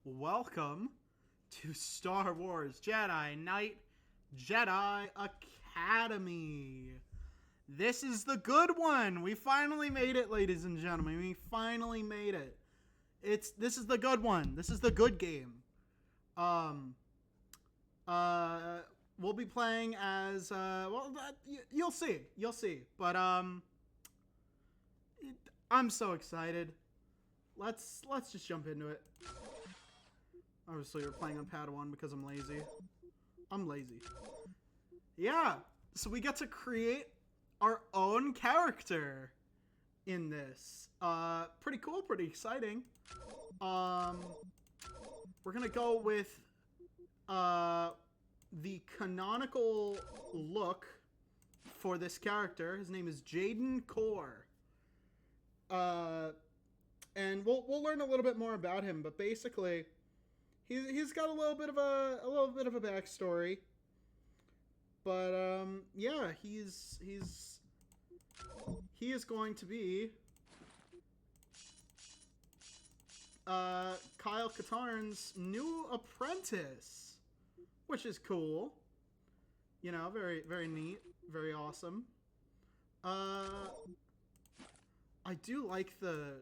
Welcome to Star Wars Jedi Knight Jedi Academy. This is the good one. We finally made it, ladies and gentlemen. We finally made it. This is the good one. This is the good game. We'll be playing as you'll see. You'll see. But I'm so excited. Let's just jump into it. Obviously, we're playing on Padawan because I'm lazy. I'm lazy. Yeah, so we get to create our own character in this. Pretty cool, pretty exciting. We're gonna go with the canonical look for this character. His name is Jaden Korr. And we'll learn a little bit more about him, but basically, he's got a little bit of a backstory. But yeah, he is going to be Kyle Katarn's new apprentice, which is cool. You know, very very neat, very awesome. I do like the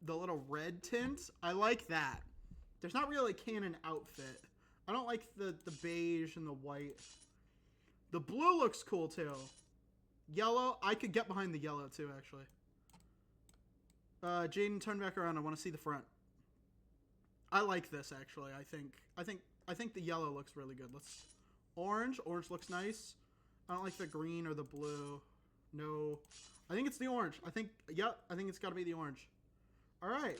little red tint. I like that. There's not really a canon outfit. I don't like the beige and the white. The blue looks cool too. Yellow, I could get behind the yellow too, actually. Jaden, turn back around. I want to see the front. I like this actually. I think the yellow looks really good. Orange looks nice. I don't like the green or the blue. No. I think it's the orange. I think it's got to be the orange. All right.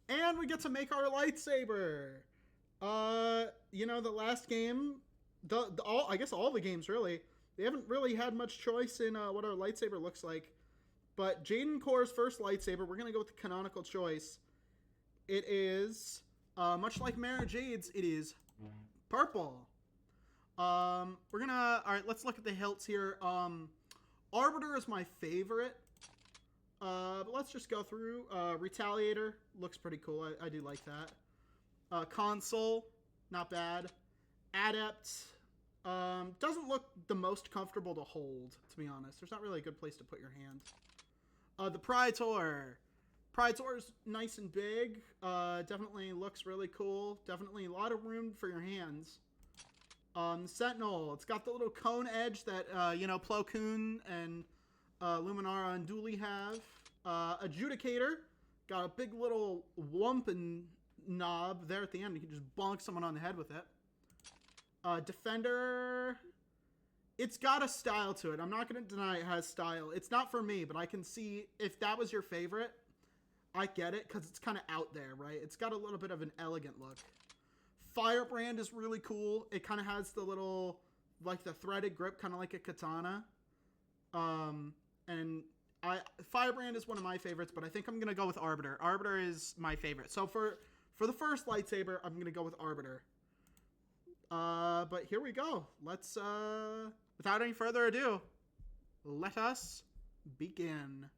And we get to make our lightsaber. You know, the last game, I guess all the games really, they haven't really had much choice in what our lightsaber looks like. But Jaden Korr's first lightsaber, we're going to go with the canonical choice. It is, much like Mara Jade's, it is purple. All right, let's look at the hilts here. Arbiter is my favorite. But let's just go through. Retaliator looks pretty cool. I do like that. Console, not bad. Adept doesn't look the most comfortable to hold, to be honest. There's not really a good place to put your hand. The Praetor. Praetor's nice and big. Definitely looks really cool. Definitely a lot of room for your hands. Sentinel. It's got the little cone edge that, you know, Plo Koon and Luminara and Dooley have. Adjudicator. Got a big little lump and knob there at the end. You can just bonk someone on the head with it. Defender. It's got a style to it. I'm not going to deny it has style. It's not for me, but I can see if that was your favorite, I get it because it's kind of out there, right? It's got a little bit of an elegant look. Firebrand is really cool. It kind of has the little, like the threaded grip, kind of like a katana. And Firebrand is one of my favorites, but I think I'm going to go with Arbiter. Arbiter is my favorite. So for the first lightsaber, I'm going to go with Arbiter. But here we go. Let's, without any further ado, let us begin.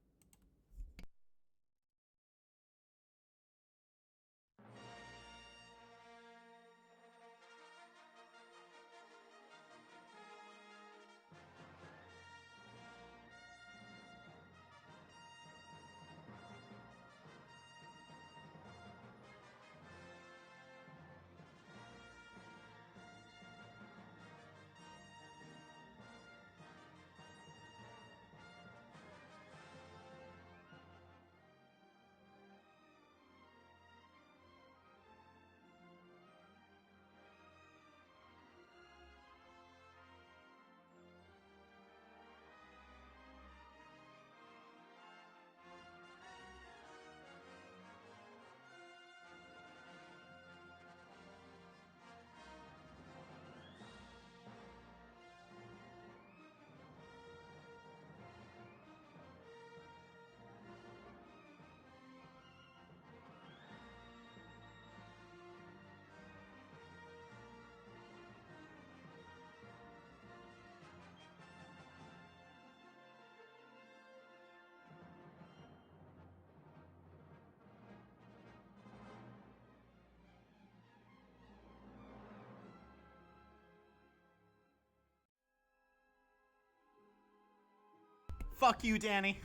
Fuck you, Danny.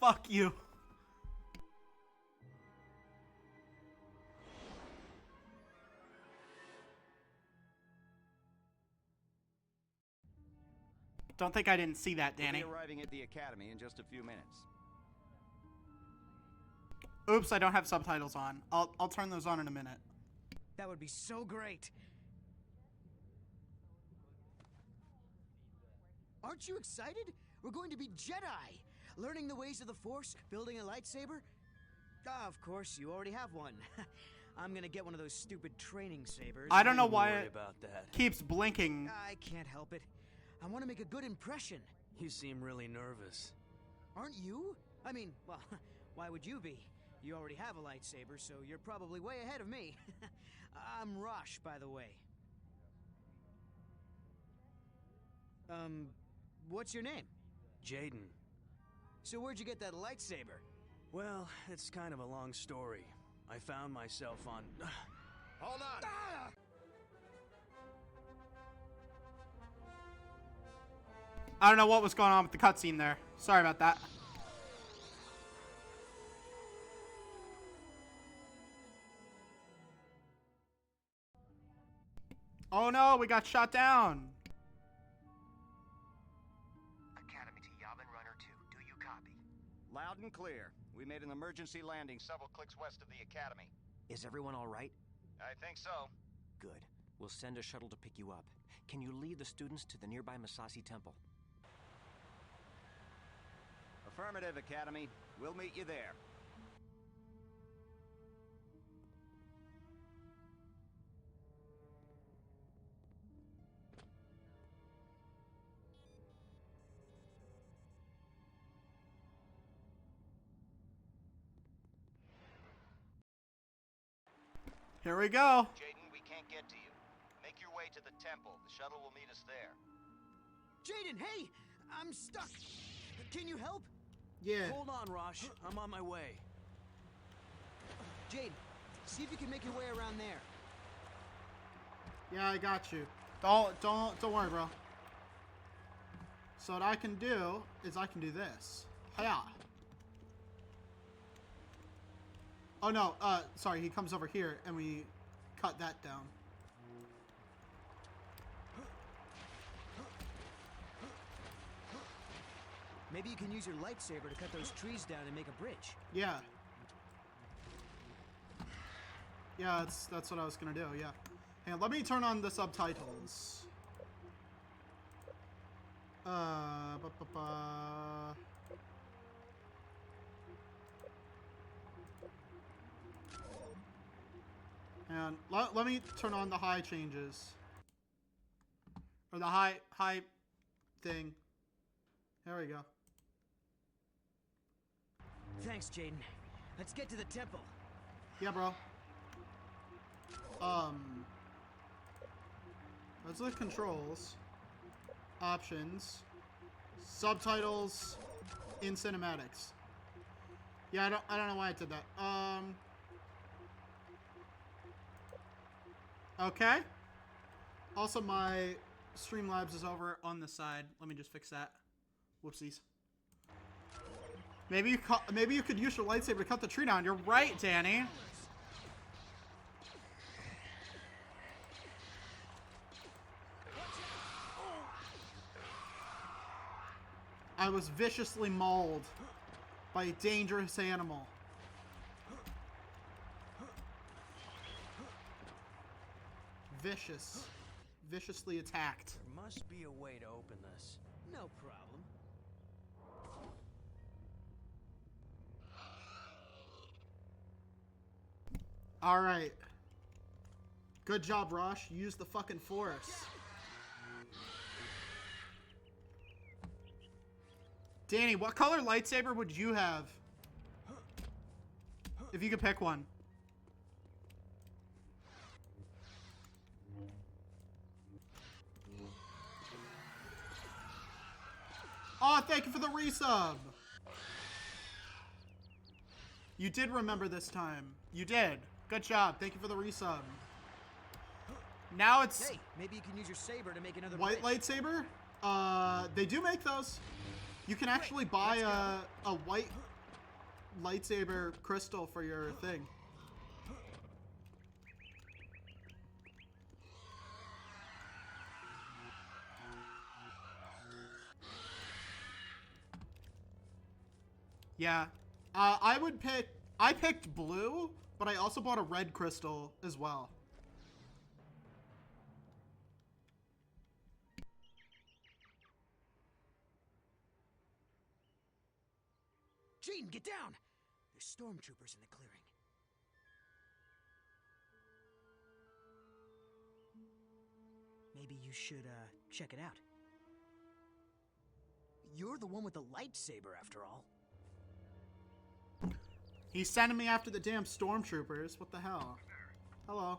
Fuck you. Don't think I didn't see that, Danny. We'll be arriving at the academy in just a few minutes. Oops, I don't have subtitles on. I'll turn those on in a minute. That would be so great. Aren't you excited? We're going to be Jedi, learning the ways of the Force, building a lightsaber. Of course, you already have one. I'm gonna get one of those stupid training sabers. I don't know why Worry it about that. keeps blinking. I can't help it. I want to make a good impression. You seem really nervous. Aren't you? I mean, well, why would you be? You already have a lightsaber, so you're probably way ahead of me. I'm Rosh, by the way. What's your name? Jaden. So where'd you get that lightsaber? Well, it's kind of a long story. I found myself on... Hold on! Ah! I don't know what was going on with the cutscene there. Sorry about that. Oh no, we got shot down. Academy to YAVIN Runner 2. Do you copy? Loud and clear. We made an emergency landing several clicks west of the academy. Is everyone all right? I think so. Good. We'll send a shuttle to pick you up. Can you lead the students to the nearby Masasi Temple? Affirmative, Academy. We'll meet you there. Here we go. Jaden, we can't get to you. Make your way to the temple. The shuttle will meet us there. Jaden, hey! I'm stuck! Can you help? Yeah. Hold on, Rosh. I'm on my way. Jaden, see if you can make your way around there. Yeah, I got you. Don't worry, bro. So what I can do is I can do this. Hiya. Oh no, sorry, he comes over here and we cut that down. Maybe you can use your lightsaber to cut those trees down and make a bridge. Yeah. Yeah, that's what I was gonna do, yeah. Hang on, let me turn on the subtitles. And let me turn on the high changes. Or the high thing. There we go. Thanks, Jaden. Let's get to the temple. Yeah, bro. Those are the controls. Options. Subtitles in cinematics. Yeah, I don't know why I did that. Okay. Also, my Streamlabs is over on the side. Let me just fix that. Whoopsies. Maybe you could use your lightsaber to cut the tree down. You're right, Danny. I was viciously mauled by a dangerous animal. Viciously attacked. There must be a way to open this. No problem. All right. Good job, Rosh. Use the fucking force. Danny, what color lightsaber would you have? If you could pick one. Oh, thank you for the resub. You did remember this time. You did. Good job. Thank you for the resub. Now it's... Hey, maybe you can use your saber to make another white bridge. lightsaber? They do make those. You can actually buy a white lightsaber crystal for your thing. Yeah. I picked blue, but I also bought a red crystal as well. Jaden, get down! There's stormtroopers in the clearing. Maybe you should, check it out. You're the one with the lightsaber, after all. He's sending me after the damn stormtroopers. What the hell? Hello.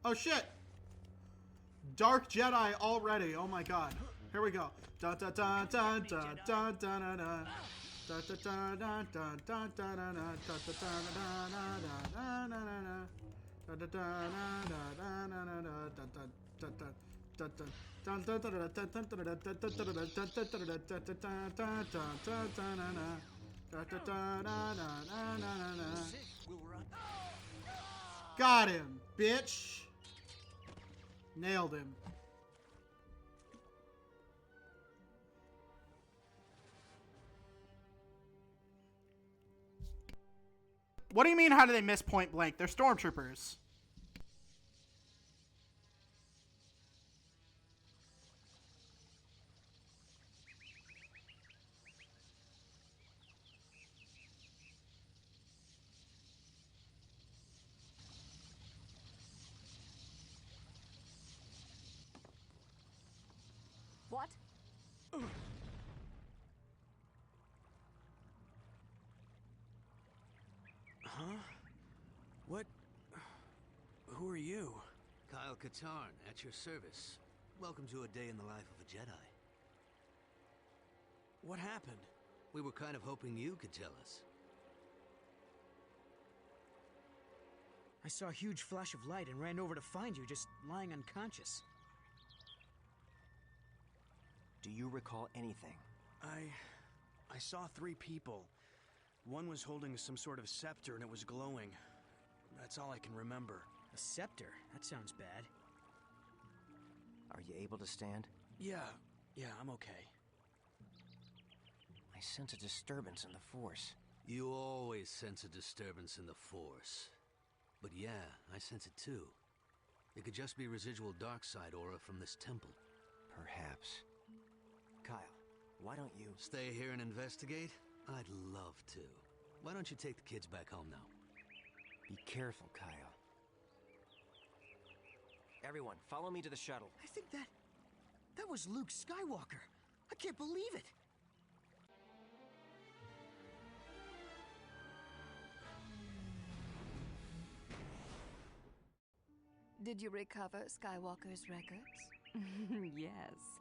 Oh shit! Dark Jedi already. Oh my god. Here we go. Da da da da da da da da da. Da da da da da da da da da. Da da da da da da da da. Da da da da da da da da da da. Got him, bitch. Nailed him. What do you mean, how do they miss point blank? They're stormtroopers. What? Huh? What? Who are you? Kyle Katarn, at your service. Welcome to a day in the life of a Jedi. What happened? We were kind of hoping you could tell us. I saw a huge flash of light and ran over to find you, just lying unconscious. Do you recall anything? I saw 3 people. One was holding some sort of scepter and it was glowing. That's all I can remember. A scepter? That sounds bad. Are you able to stand? Yeah, I'm okay. I sense a disturbance in the Force. You always sense a disturbance in the Force. But yeah, I sense it too. It could just be residual dark side aura from this temple. Perhaps. Kyle, why don't you... Stay here and investigate? I'd love to. Why don't you take the kids back home now? Be careful, Kyle. Everyone, follow me to the shuttle. I think that was Luke Skywalker. I can't believe it. Did you recover Skywalker's records? Yes.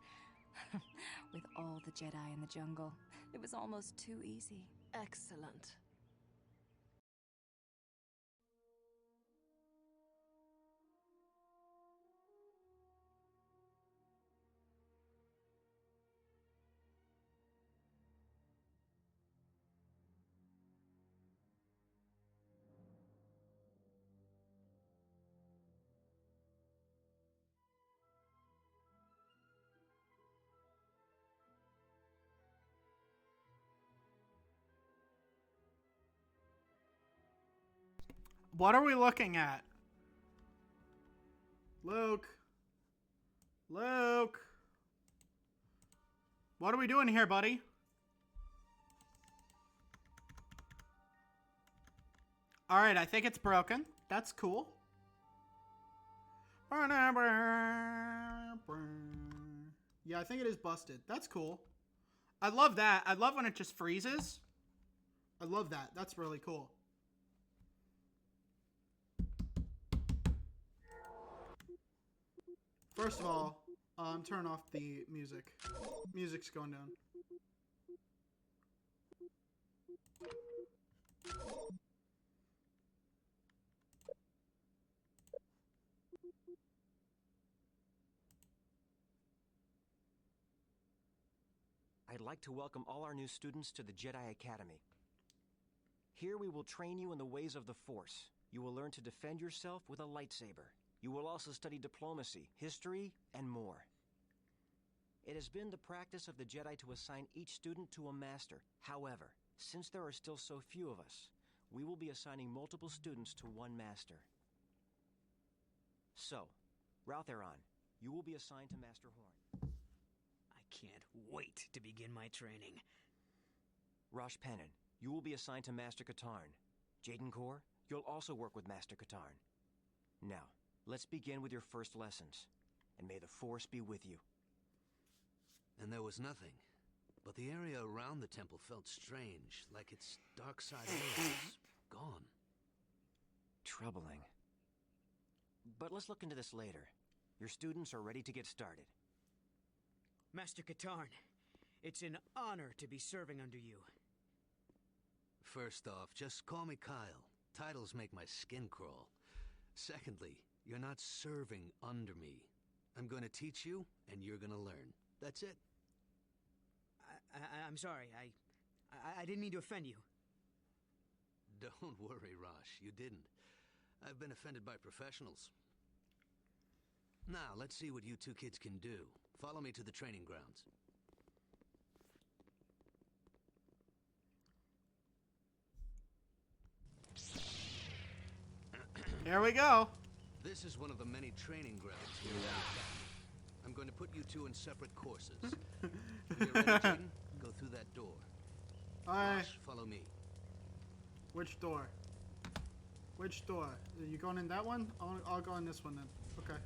With all the Jedi in the jungle, it was almost too easy. Excellent. What are we looking at? Luke. Luke. What are we doing here, buddy? Alright, I think it's broken. That's cool. Yeah, I think it is busted. That's cool. I love that. I love when it just freezes. I love that. That's really cool. First of all, turn off the music. Music's going down. I'd like to welcome all our new students to the Jedi Academy. Here we will train you in the ways of the Force. You will learn to defend yourself with a lightsaber. You will also study diplomacy, history, and more. It has been the practice of the Jedi to assign each student to a master. However, since there are still so few of us, we will be assigning multiple students to one master. So, Raltheron, you will be assigned to Master Horn. I can't wait to begin my training. Rosh Pennon, you will be assigned to Master Katarn. Jaden Korr, you'll also work with Master Katarn. Now, let's begin with your first lessons. And may the Force be with you. And there was nothing. But the area around the temple felt strange, like its dark side was gone. Troubling. But let's look into this later. Your students are ready to get started. Master Katarn, it's an honor to be serving under you. First off, just call me Kyle. Titles make my skin crawl. Secondly, you're not serving under me. I'm going to teach you, and you're going to learn. That's it. I'm sorry. I didn't mean to offend you. Don't worry, Rosh. You didn't. I've been offended by professionals. Now, let's see what you two kids can do. Follow me to the training grounds. Here we go. This is one of the many training grounds here at the Academy. I'm going to put you two in separate courses. When you're ready, Jaden, go through that door. Alright. Rosh, follow me. Which door? Which door? Are you going in that one? I'll go in this one then. Okay.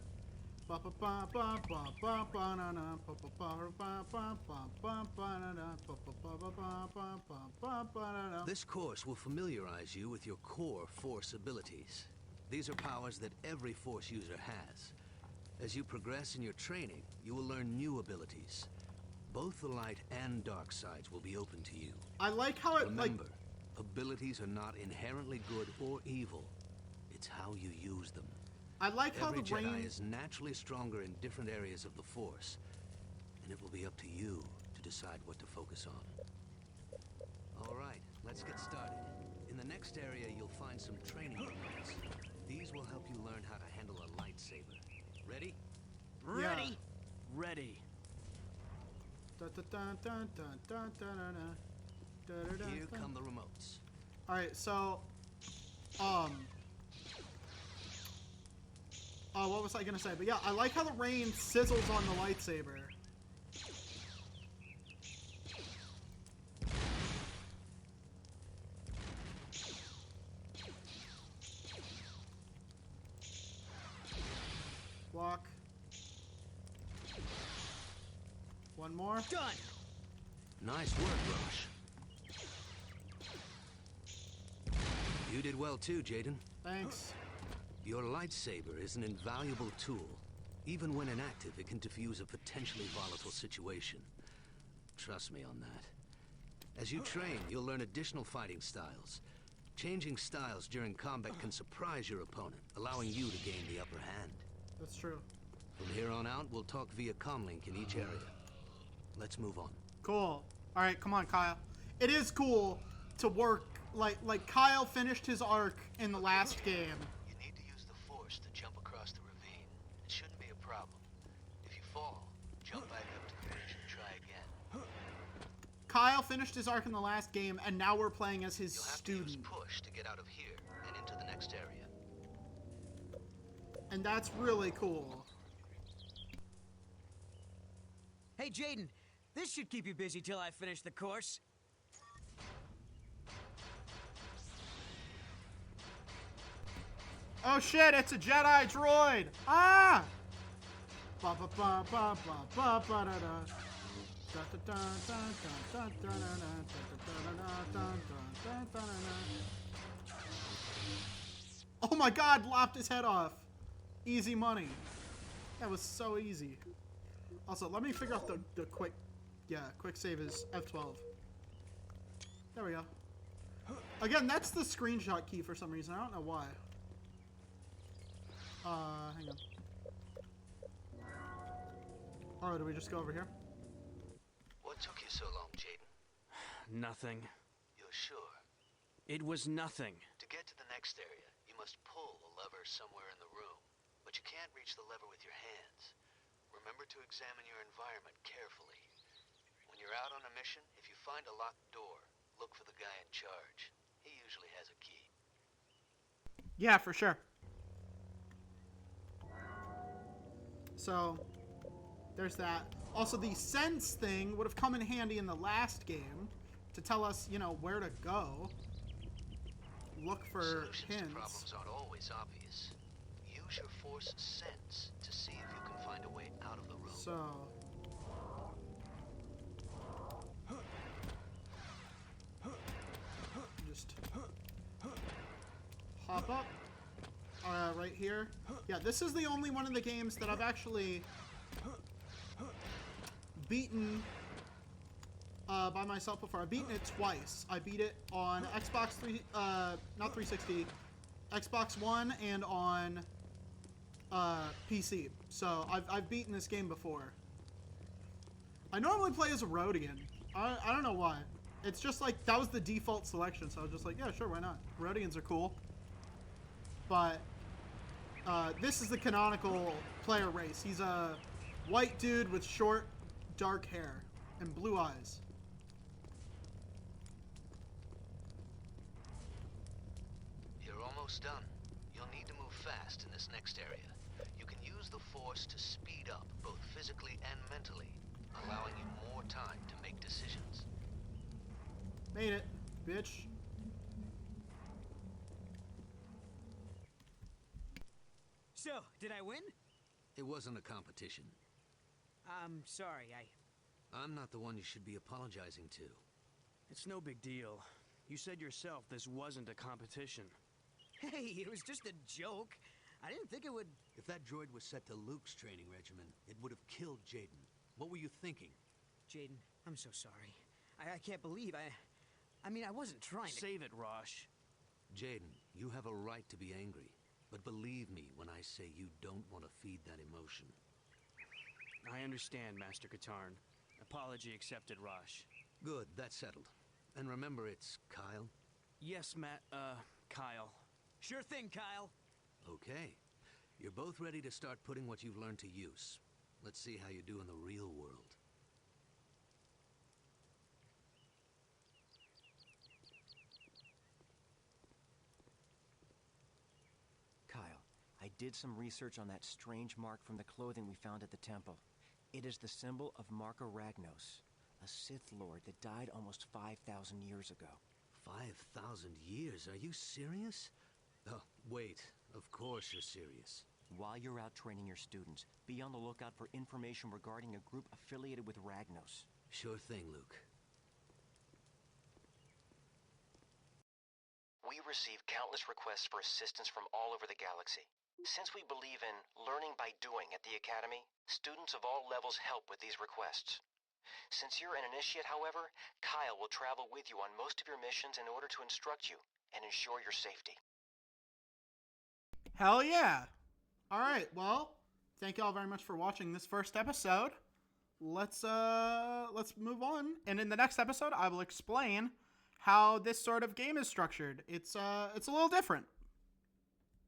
This course will familiarize you with your core Force abilities. These are powers that every Force user has. As you progress in your training, you will learn new abilities. Both the light and dark sides will be open to you. I like how it Remember, abilities are not inherently good or evil. It's how you use them. I like how Every the Jedi rain is naturally stronger in different areas of the Force, and it will be up to you to decide what to focus on. All right, let's get started. In the next area, you'll find some training units. These will help you learn how to handle a lightsaber. Ready? Ready? Ready. Here come the remotes. Alright, so what was I gonna say? But yeah, I like how the rain sizzles on the lightsaber. Walk. One more. Done! Nice work, Rosh. You did well too, Jaden. Thanks. Your lightsaber is an invaluable tool. Even when inactive, it can defuse a potentially volatile situation. Trust me on that. As you train, you'll learn additional fighting styles. Changing styles during combat can surprise your opponent, allowing you to gain the upper hand. That's true. From here on out, we'll talk via comlink in each area. Let's move on. Cool. All right, come on, Kyle. It is cool to work like Kyle finished his arc in the last game. You need to use the Force to jump across the ravine. It shouldn't be a problem. If you fall, jump back up to the bridge and try again. Kyle finished his arc in the last game, and now we're playing as his You'll have student. to use push to get out of here and into the next area. And that's really cool. Hey, Jaden, this should keep you busy till I finish the course. Oh shit, it's a Jedi droid! Ah! Ba ba ba ba ba ba ba da da. Da da da da da da da da da da da da da. Oh my god, lopped his head off. Easy money. That was so easy. Also, let me figure out the quick save is F12. There we go. Again, that's the screenshot key for some reason. I don't know why. Hang on. Or do we just go over here? What took you so long, Nothing. You're sure? It was nothing. To get to the next area, you must pull a lever somewhere in the room. But you can't reach the lever with your hands. Remember to examine your environment carefully. When you're out on a mission, if you find a locked door, look for the guy in charge. He usually has a key. Yeah, for sure. So, there's that. Also, the sense thing would have come in handy in the last game to tell us, you know, where to go. Look for Solutions to hints. problems aren't always obvious. Use your force sense to see if you can find a way out of the room. So, just hop up. Right here. Yeah, this is the only one of the games that I've actually beaten by myself before. I've beaten it twice. I beat it on Xbox 3, not 360, Xbox One, and on PC. So I've beaten this game before. I normally play as a Rodian. I don't know why. It's just like, that was the default selection, so I was just like, yeah, sure, why not? Rodians are cool. But this is the canonical player race. He's a white dude with short, dark hair and blue eyes. You're almost done. You'll need to move fast in this next area. You can use the force to speed up, both physically and mentally, allowing you more time to make decisions. Made it, bitch. So, did I win? It wasn't a competition. I'm sorry, I'm not the one you should be apologizing to. It's no big deal. You said yourself this wasn't a competition. Hey, it was just a joke. I didn't think it would... If that droid was set to Luke's training regimen, it would have killed Jaden. What were you thinking? Jaden, I'm so sorry. I can't believe I mean, I wasn't trying to... Save it, Rosh. Jaden, you have a right to be angry. But believe me when I say you don't want to feed that emotion. I understand, Master Katarn. Apology accepted, Rosh. Good, that's settled. And remember, it's Kyle? Yes, Kyle. Sure thing, Kyle. Okay. You're both ready to start putting what you've learned to use. Let's see how you do in the real world. Kyle, I did some research on that strange mark from the clothing we found at the temple. It is the symbol of Marka Ragnos, a Sith Lord that died almost 5,000 years ago. 5,000 years? Are you serious? Oh, wait. Of course you're serious. While you're out training your students, be on the lookout for information regarding a group affiliated with Ragnos. Sure thing, Luke. We receive countless requests for assistance from all over the galaxy. Since we believe in learning by doing at the Academy, students of all levels help with these requests. Since you're an initiate, however, Kyle will travel with you on most of your missions in order to instruct you and ensure your safety. Hell yeah. All right, well, thank you all very much for watching this first episode. Let's move on. And in the next episode, I will explain how this sort of game is structured. It's a little different.